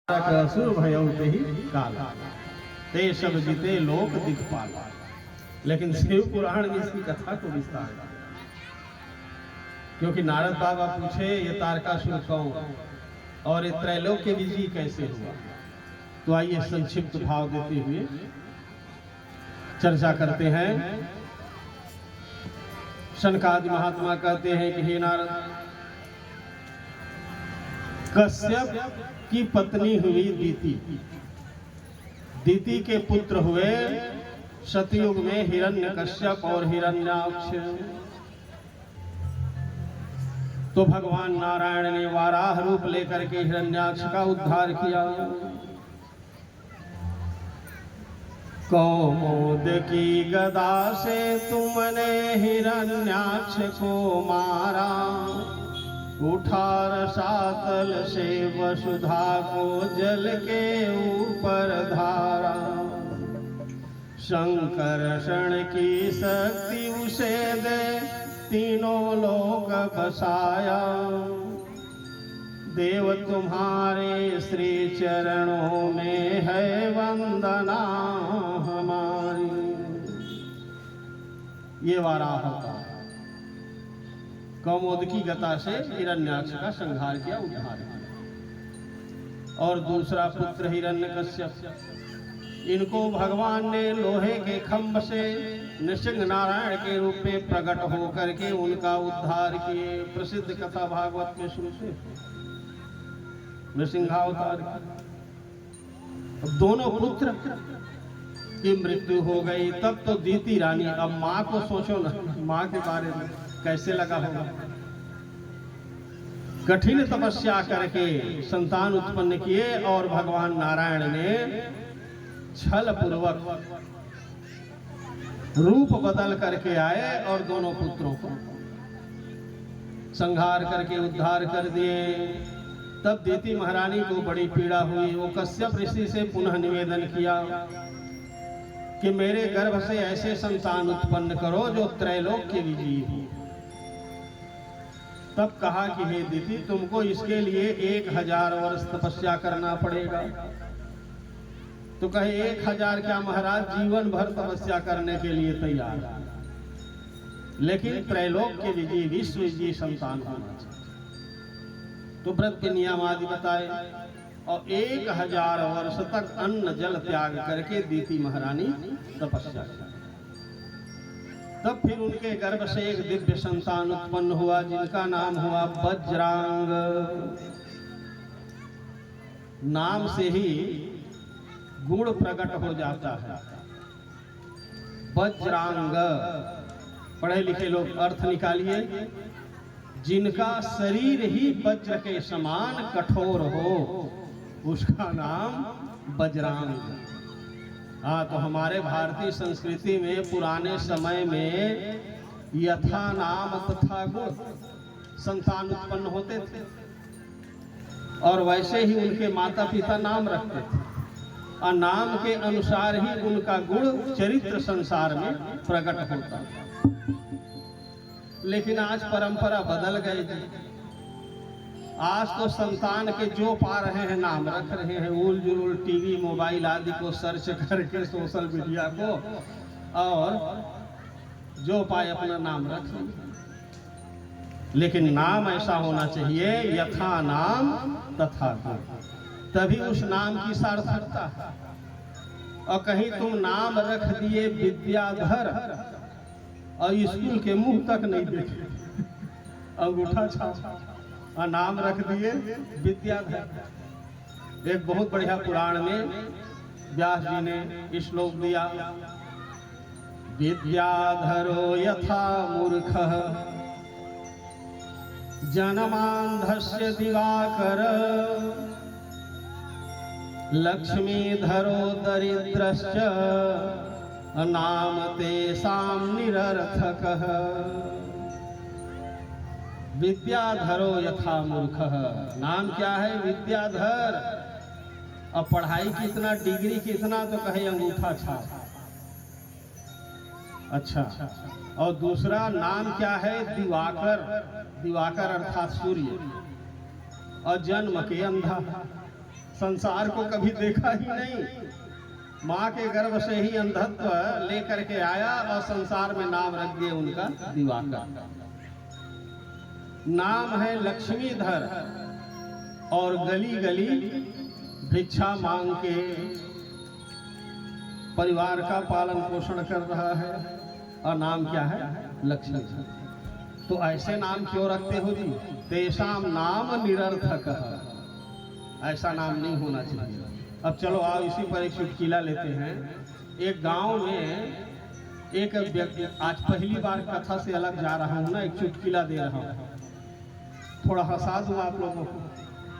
असुर भयउ तेहि काला ते सब जीते लोक दिखपाला। लेकिन शिव पुराण में इसकी कथा को विस्तार है, क्योंकि नारद बाबा पूछे ये तारकासुर कौन और ये त्रैलोक्य विजय कैसे हुआ। तो आइए संक्षिप्त भाव देते हुए चर्चा करते हैं। शनकादि महात्मा कहते हैं कि हे नारद, कश्यप की पत्नी हुई दीति, दीति के पुत्र हुए सतयुग में हिरण्यकश्यप और हिरण्याक्ष। तो भगवान नारायण ने वाराह रूप लेकर के हिरण्याक्ष का उद्धार किया। कौमुद की गदा से तुमने हिरण्याक्ष को मारा, उठा रसातल से वसुधा को जल के ऊपर धारा। शंकरषण की शक्ति उसे दे तीनों लोक बसाया। देव तुम्हारे श्री चरणों में है वंदना हमारी। ये वाराह का कौमुदकी गदा से हिरण्याक्ष का संहार किया, उद्धार किया। और दूसरा पुत्र हिरण्यकश्यप, इनको भगवान ने लोहे के खंभ से नृसिंह नारायण के रूप में प्रकट होकर के उनका उद्धार किए। प्रसिद्ध कथा भागवत में शुरू से नृसिंहावतार। अब दोनों पुत्र की मृत्यु हो गई, तब तो दीति रानी, अब माँ को सोचो ना, माँ के बारे में कैसे लगा होगा। कठिन तपस्या करके संतान उत्पन्न किए और भगवान नारायण ने छल पूर्वक रूप बदल करके आए और दोनों पुत्रों को संहार करके उद्धार कर दिए। तब दीति महारानी को बड़ी पीड़ा हुई। वो कश्यप ऋषि से पुनः निवेदन किया कि मेरे गर्भ से ऐसे संतान उत्पन्न करो जो त्रैलोक्य विजयी हो। तब कहा कि हे दीति, तुमको इसके लिए 1000 वर्ष तपस्या करना पड़ेगा। तो कहे 1000 क्या महाराज, जीवन भर तपस्या करने के लिए तैयार, लेकिन त्रैलोक्य विजयी विश्व विजयी संतान होना चाहिए। तो व्रत के नियम आदि बताए और 1000 वर्ष तक अन्न जल त्याग करके दीति महारानी तपस्या की। तब फिर उनके गर्भ से एक दिव्य संतान उत्पन्न हुआ, जिनका नाम हुआ वज्रांग। नाम से ही गुण प्रकट हो जाता है। वज्रांग, पढ़े लिखे लोग अर्थ निकालिए। जिनका शरीर ही वज्र के समान कठोर हो, उसका नाम वज्रांग। हाँ, तो हमारे भारतीय संस्कृति में पुराने समय में यथा नाम तथा गुण संतान उत्पन्न होते थे, और वैसे ही उनके माता पिता नाम रखते थे, और नाम के अनुसार ही उनका गुण चरित्र संसार में प्रकट होता था। लेकिन आज परंपरा बदल गई जी। आज तो संतान के जो पा रहे हैं नाम रख रहे हैं, उल जुल टीवी मोबाइल आदि को सर्च करके सोशल मीडिया को, और जो पाए अपना नाम रख रहे। लेकिन नाम ऐसा होना चाहिए यथा नाम तथा गुण, तभी उस नाम की सार्थकता है। और कहीं तुम नाम रख दिए विद्याधर और स्कूल के मुंह तक नहीं देखे, अंगूठा छाप और नाम रख दिए विद्याधर। एक बहुत बढ़िया पुराण में व्यास जी ने श्लोक दिया, विद्याधरो यथा मूर्खः जनमान्धस्य दिवाकर, लक्ष्मीधरो दरिद्रश्च नाम तेषां निरर्थकः। विद्याधरो यथा मूर्खः, नाम क्या है? विद्याधर। अब पढ़ाई कितना, डिग्री कितना, तो कहे अंगूठा छाप। अच्छा, और दूसरा नाम क्या है? दिवाकर। दिवाकर अर्थात सूर्य, और जन्म के अंधा। संसार को कभी देखा ही नहीं। माँ के गर्भ से ही अंधत्व लेकर के आया और संसार में नाम रख दिए उनका दिवाकर। नाम है लक्ष्मीधर और गली गली भिक्षा मांग के परिवार का पालन पोषण कर रहा है। और नाम क्या है? लक्ष्मीधर। तो ऐसे नाम क्यों रखते हो जी? तेषाम नाम निरर्थक है, ऐसा नाम नहीं होना चाहिए। अब चलो आओ इसी पर एक चुटकीला लेते हैं। एक गांव में एक व्यक्ति, आज पहली बार कथा से अलग जा रहा हूं ना, एक चुटकीला दे रहा हूं, थोड़ा हंसा दूं आप लोगों को,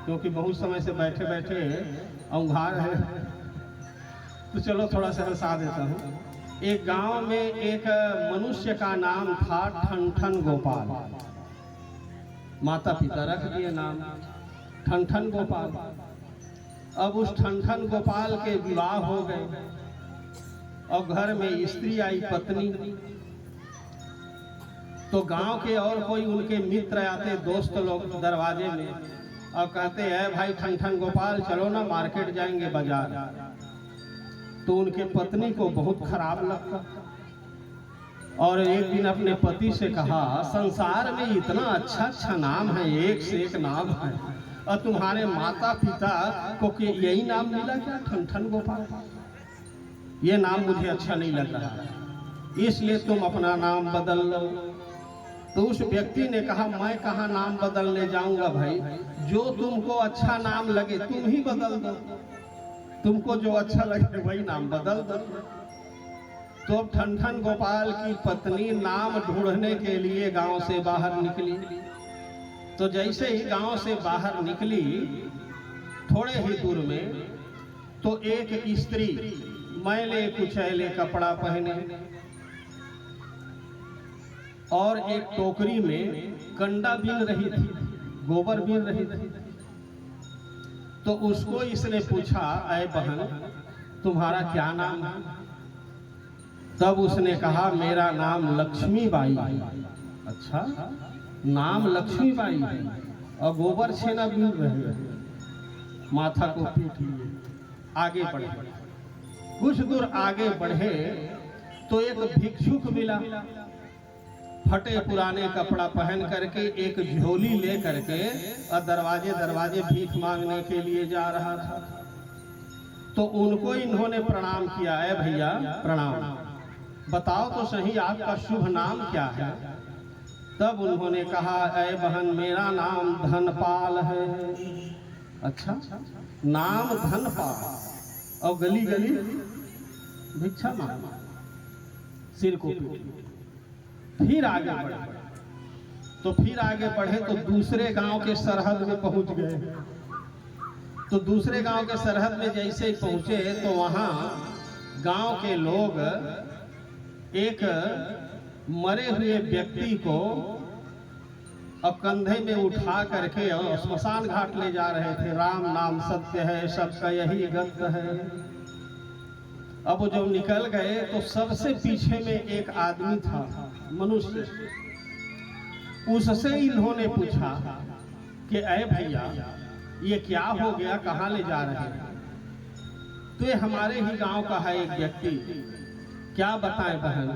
क्योंकि बहुत समय से बैठे बैठे औंघार है, तो चलो थोड़ा सा हंसा देता हूं। एक गांव में एक मनुष्य का नाम था ठनठन गोपाल। माता पिता रख दिए नाम ठनठन गोपाल। अब उस ठनठन गोपाल के विवाह हो गए और घर में स्त्री आई, पत्नी। तो गांव के और कोई उनके मित्र आते, दोस्त लोग दरवाजे में, और कहते हैं भाई ठनठन गोपाल चलो ना मार्केट जाएंगे, बाजार। तो उनके पत्नी को बहुत खराब लगता और एक दिन अपने पति से कहा, संसार में इतना अच्छा अच्छा नाम है, एक से एक नाम है, और तुम्हारे माता पिता को यही नाम मिला क्या, ठनठन गोपाल? ये नाम मुझे अच्छा नहीं लग रहा है, इसलिए तुम अपना नाम बदल लो। तो उस व्यक्ति ने कहा, मैं कहाँ नाम बदलने जाऊंगा भाई, जो तुमको अच्छा नाम लगे तुम ही बदल दो, तुमको जो अच्छा लगे वही नाम बदल दो। तो ठनठन गोपाल की पत्नी नाम ढूंढने के लिए गांव से बाहर निकली। तो जैसे ही गांव से बाहर निकली, थोड़े ही दूर में तो एक स्त्री मैले कुचैले कपड़ा पहने और एक टोकरी में कंडा बीन रही थी, गोबर बीन रही थी। तो उसको इसने पूछा, ऐ बहन तुम्हारा क्या नाम है? तब उसने कहा, मेरा नाम लक्ष्मीबाई है। अच्छा, नाम लक्ष्मीबाई है और गोबर छेना बीन रहे हैं। माथा को पीट लिए, आगे बढ़े। कुछ दूर आगे बढ़े तो एक भिक्षुक मिला, फटे पुराने कपड़ा पहन करके, एक झोली ले करके और दरवाजे दरवाजे भीख मांगने के लिए जा रहा था। तो उनको इन्होंने प्रणाम किया, है भैया प्रणाम, बताओ तो सही आपका शुभ नाम क्या है? तब उन्होंने कहा, ऐ बहन मेरा नाम धनपाल है। अच्छा, नाम धनपाल और गली गली भिक्षा मांग, सिर को पीट। फिर आगे बढ़े तो दूसरे गांव के सरहद में पहुंच गए। तो दूसरे गांव के सरहद में जैसे ही पहुंचे तो वहां गांव के लोग एक मरे हुए व्यक्ति को अब कंधे में उठा करके और स्मशान घाट ले जा रहे थे। राम नाम सत्य है, सबका यही गत है। अब वो जब निकल गए तो सबसे पीछे में एक आदमी था, मनुष्य। उससे इन्होंने पूछा कि ऐ भैया ये क्या हो गया, कहाँ ले जा रहे हैं? तो ये हमारे ही गांव का है एक व्यक्ति। क्या बताएं बहन,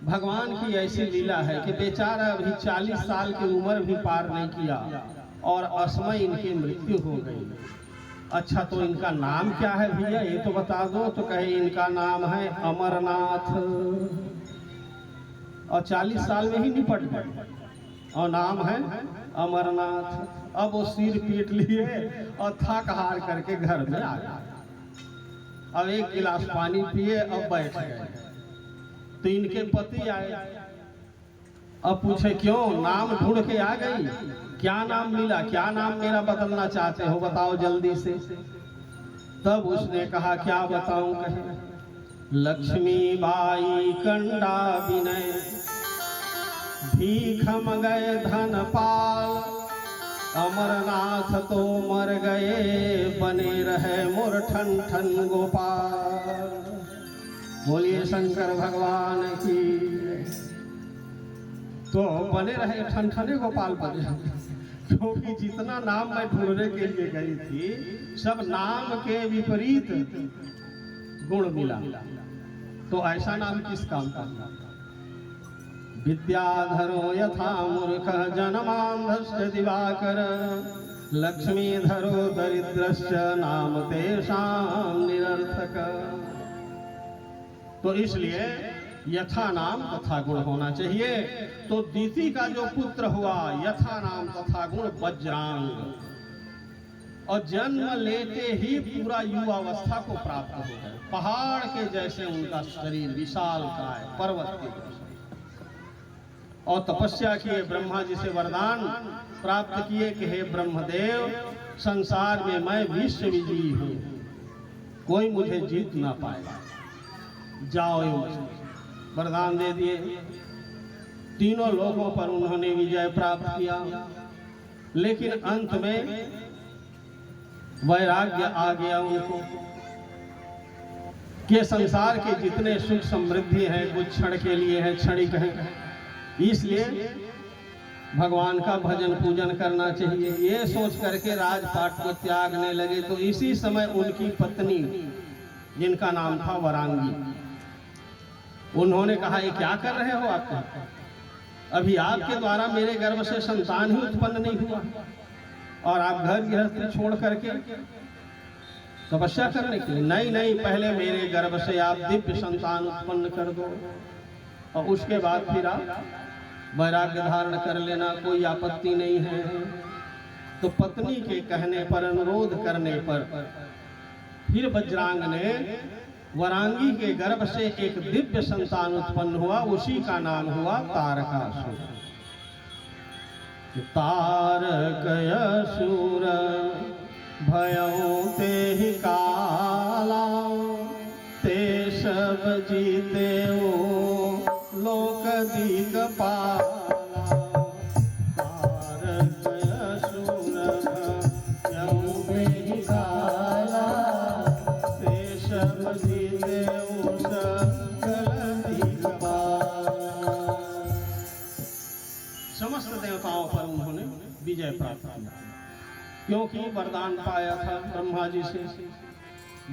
भगवान की ऐसी लीला है कि बेचारा अभी 40 साल की उम्र भी पार नहीं किया और असमय इनकी मृत्यु हो गई। अच्छा, तो इनका नाम क्या है भैया, ये तो बता दो। तो कहे इनका नाम है अमरनाथ। और 40 साल में ही निपट गए और नाम है अमरनाथ। अब वो सिर पीट लिए और थक हार करके घर में आ गए। अब एक गिलास पानी पिए और बैठ गए। तो इनके पति आए, अब पूछे क्यों, नाम ढूंढ के आ गई, क्या नाम मिला, क्या नाम मेरा बदलना चाहते हो, बताओ जल्दी से। तब उसने कहा, क्या बताऊं? कहे लक्ष्मीबाई कंडा विनय भीख मगए धनपाल, अमरनाथ तो मर गए बने रहे मोर ठन ठन गोपाल। बोलिए शंकर भगवान की। तो बने रहे ठन ठने गोपाल बने। क्योंकि जितना नाम मैं ढूंढने के लिए गई थी सब नाम के विपरीत गुण मिला। तो ऐसा नाम किस काम का? विद्याधरो यथा मूर्ख जनमांधस्य दिवाकर, लक्ष्मीधरो दरिद्रस्य नाम तेषां निरर्थक। तो इसलिए यथा नाम तथा गुण होना चाहिए। तो दीति का जो पुत्र हुआ यथा नाम तथा गुण वज्रांग, और जन्म लेते ही पूरा युवावस्था को प्राप्त हो गए। पहाड़ के जैसे उनका शरीर विशाल का है, पर्वत के जैसे। और तपस्या किए, ब्रह्मा जी से वरदान प्राप्त किए कि हे ब्रह्मदेव, संसार में मैं विश्व विजयी हूँ, कोई मुझे जीत ना पाएगा, जाओ वरदान दे दिए। तीनों लोगों पर उन्होंने विजय प्राप्त किया। लेकिन अंत में वैराग्य आ गया उनको कि संसार के जितने सुख समृद्धि है वो क्षण के लिए है, क्षणिक है। इसलिए भगवान का भजन पूजन करना चाहिए। ये सोच करके राजपाट को त्यागने लगे। तो इसी समय उनकी पत्नी, जिनका नाम था वरांगी, उन्होंने कहा ये क्या कर रहे हो आप? अभी आपके द्वारा मेरे गर्भ से संतान ही उत्पन्न नहीं हुआ और आप घर गृहस्थी छोड़ करके तपस्या करने के लिए? नहीं नहीं, पहले मेरे गर्भ से आप दिव्य संतान उत्पन्न कर दो और उसके बाद फिर आप वैराग्य धारण कर लेना, कोई आपत्ति नहीं है। तो पत्नी के कहने पर, अनुरोध करने पर फिर वज्रांग ने वरांगी के गर्भ से एक दिव्य संतान उत्पन्न हुआ। उसी का नाम हुआ तारकासुर। तारकयसुर भयउ तेहि काला, ते सब जीते लोक दिगपाला। तारकयसुर भयउ तेहि काला, ते सब जीते सकल दिगपाला। समस्त देवताओं पर उन्होंने विजय प्राप्त किया, क्योंकि वरदान पाया था ब्रह्मा जी से।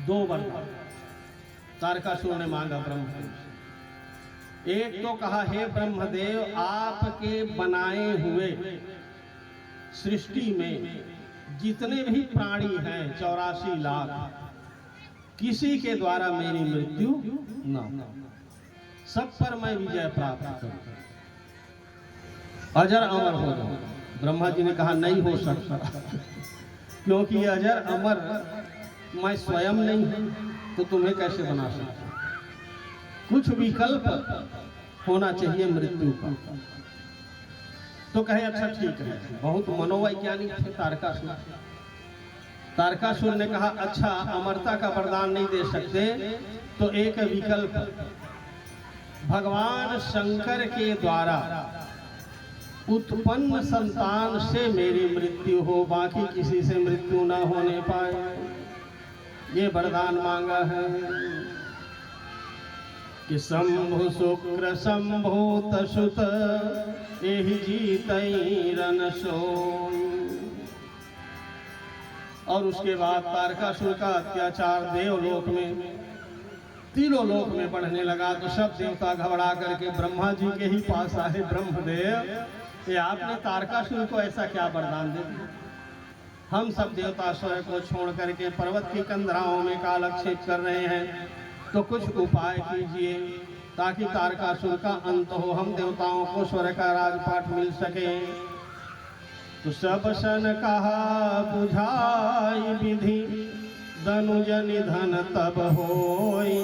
2 वरदान तारकासुर ने मांगा ब्रह्मदेव से। एक तो कहा, हे ब्रह्मदेव, आपके बनाए हुए सृष्टि में जितने भी प्राणी हैं 84 लाख, किसी के द्वारा मेरी मृत्यु न हो, सब पर मैं विजय प्राप्त करूं, अजर अमर हो जाऊं। ब्रह्मा जी ने कहा नहीं हो सकता, क्योंकि अजर अमर मैं स्वयं नहीं हूं, तो तुम्हें कैसे बना सकता? कुछ विकल्प होना चाहिए मृत्यु का। तो कहे अच्छा ठीक है। बहुत मनोवैज्ञानिक थे तारकासुर। तारकासुर ने कहा अच्छा, अमरता का वरदान नहीं दे सकते तो एक विकल्प, भगवान शंकर के द्वारा उत्पन्न संतान से मेरी मृत्यु हो, बाकी किसी से मृत्यु न होने पाए, ये वरदान मांगा है। कि शंभु शुक्र संभूत सुत एहि जीतैरन सोई। और उसके बाद तारकासुर का अत्याचार देवलोक में, तीनों लोक में बढ़ने लगा। तो सब देवता घबरा करके ब्रह्मा जी के ही पास आए, ब्रह्मदेव ये आपने तारकासुर को ऐसा क्या वरदान दे दिया? हम सब देवता स्वयं को छोड़ करके पर्वत की कंदराओं में कालक्षेप कर रहे हैं, तो कुछ उपाय कीजिए ताकि तारकासुर का अंत हो, हम देवताओं को स्वर्ग का राजपाट मिल सके। तो सब सन कहा बुझाई विधि, धनुज निधन तब होई।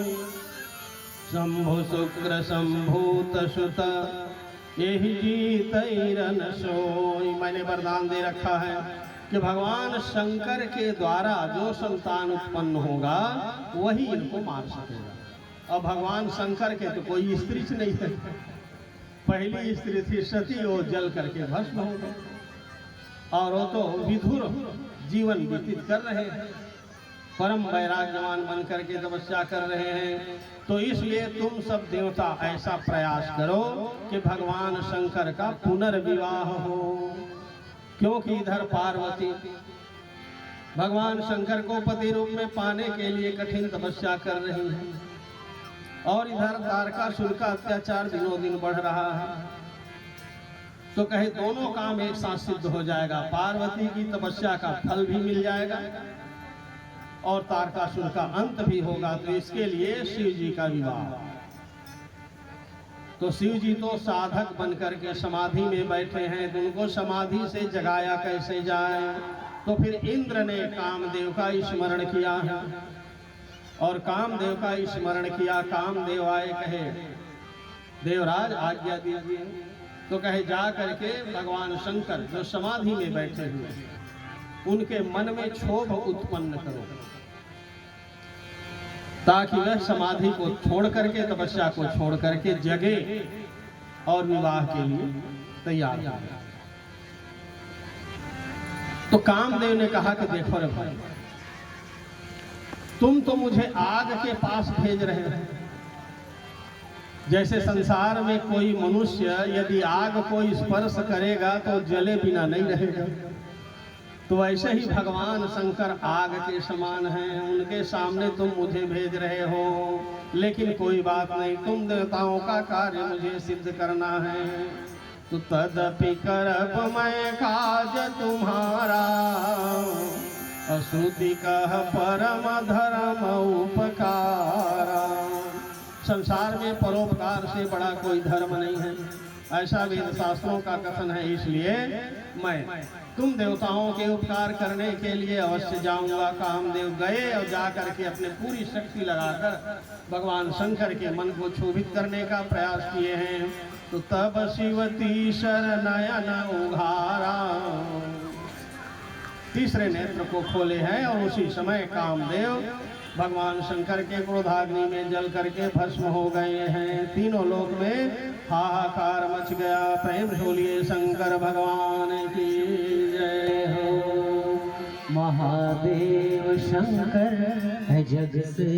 शंभु शुक्र संभूत सुत यही जीतैरन सोई। मैंने वरदान दे रखा है कि भगवान शंकर के द्वारा जो संतान उत्पन्न होगा वही इनको मार सकेगा। और भगवान शंकर के तो कोई स्त्री नहीं है, पहली स्त्री थी सती, वो जल करके भस्म हो गई, और वो तो विधुर जीवन व्यतीत कर रहे हैं, परम वैराग्यवान बन करके तपस्या कर रहे हैं। तो इसलिए तुम सब देवता ऐसा प्रयास करो कि भगवान शंकर का पुनर्विवाह हो, क्योंकि इधर पार्वती भगवान शंकर को पति रूप में पाने के लिए कठिन तपस्या कर रही है, और इधर तारकासुर का अत्याचार दिनों दिन बढ़ रहा है। तो कहे दोनों काम एक साथ सिद्ध हो जाएगा, पार्वती की तपस्या का फल भी मिल जाएगा और तारकासुर का अंत भी होगा। तो इसके लिए शिव जी का विवाह। तो शिव जी तो साधक बनकर के समाधि में बैठे हैं, तो उनको समाधि से जगाया कैसे जाए। तो फिर इंद्र ने कामदेव का स्मरण किया है, और कामदेव का स्मरण किया। कामदेव आए, कहे देवराज आज्ञा दीजिए। तो कहे जा करके भगवान शंकर जो समाधि में बैठे हुए उनके मन में क्षोभ उत्पन्न करो, ताकि वह समाधि को छोड़ करके, तपस्या को छोड़ करके जगे और विवाह के लिए तैयार हो। तो कामदेव ने कहा कि देखो रे भाई, तुम तो मुझे आग के पास भेज रहे हो। जैसे संसार में कोई मनुष्य यदि आग को स्पर्श करेगा तो जले बिना नहीं रहेगा, तो वैसे ही भगवान शंकर आग के समान हैं। उनके सामने तुम मुझे भेज रहे हो, लेकिन कोई बात नहीं, तुम देवताओं का कार्य मुझे सिद्ध करना है। तो तदपि करब मैं काज तुम्हारा, अश्रुति कह परम धर्म उपकारा। संसार में परोपकार से बड़ा कोई धर्म नहीं है, ऐसा वेद शास्त्रों का कथन है। इसलिए मैं तुम देवताओं के उपकार करने के लिए अवश्य जाऊंगा। कामदेव गए और जाकर के अपने पूरी शक्ति लगाकर भगवान शंकर के मन को क्षोभित करने का प्रयास किए हैं। तो तब शिवती शरणयन उघारा, तीसरे नेत्र को खोले हैं, और उसी समय कामदेव भगवान शंकर के क्रोधाग्नि में जल करके भस्म हो गए हैं। तीनों लोक में हाहाकार मच गया। प्रेम बोलिए शंकर भगवान की जय हो। महादेव शंकर है जग से